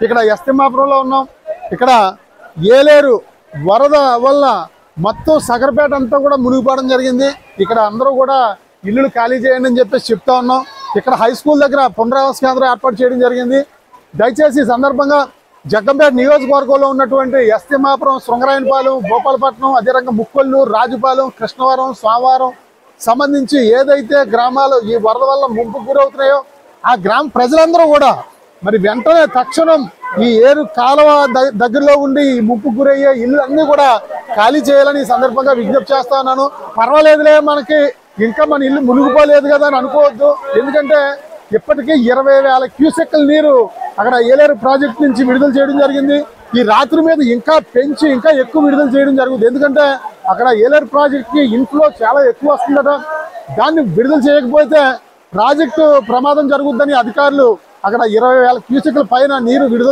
ఇక్కడ ఎస్తిమ్మాపురంలో ఉన్నాం. ఇక్కడ ఏలేరు వరద వల్ల మొత్తం సగరపేట అంతా కూడా మునిగిపోవడం జరిగింది. ఇక్కడ అందరూ కూడా ఇల్లులు ఖాళీ చేయండి అని చెప్పేసి చెప్తా ఉన్నాం. ఇక్కడ హై స్కూల్ దగ్గర పునరావాస కేంద్రం ఏర్పాటు చేయడం జరిగింది. దయచేసి ఈ సందర్భంగా జగ్గంపేట నియోజకవర్గంలో ఉన్నటువంటి ఎస్తిమ్మాపురం, శృంగరాయనపాలెం, భూపాలపట్నం, అదే రకంగా ముక్కొల్లూరు, రాజుపాలెం, కృష్ణవరం, స్వామివారం సంబంధించి ఏదైతే గ్రామాలు ఈ వరద వల్ల ముంపుకు గురవుతున్నాయో ఆ గ్రామ ప్రజలందరూ కూడా మరి వెంటనే తక్షణం ఈ ఏరు కాలువ దగ్గరలో ఉండి ఈ ముంపుకు గురయ్యే ఇల్లు అన్నీ కూడా ఖాళీ చేయాలని ఈ సందర్భంగా విజ్ఞప్తి చేస్తా ఉన్నాను. పర్వాలేదులే, మనకి ఇంకా మన ఇల్లు మునిగిపోలేదు కదా అని అనుకోవద్దు. ఎందుకంటే ఇప్పటికీ 20,000 క్యూసెక్ల నీరు అక్కడ ఏలేరు ప్రాజెక్ట్ నుంచి విడుదల చేయడం జరిగింది. ఈ రాత్రి మీద ఇంకా పెంచి ఇంకా ఎక్కువ విడుదల చేయడం జరుగుతుంది. ఎందుకంటే అక్కడ ఏలేరు ప్రాజెక్ట్కి ఇన్ఫ్లో చాలా ఎక్కువ వస్తుందట. దాన్ని విడుదల చేయకపోతే ప్రాజెక్టు ప్రమాదం జరుగుద్దని అధికారులు అక్కడ 20,000 క్యూసెక్ల పైన నీరు విడుదల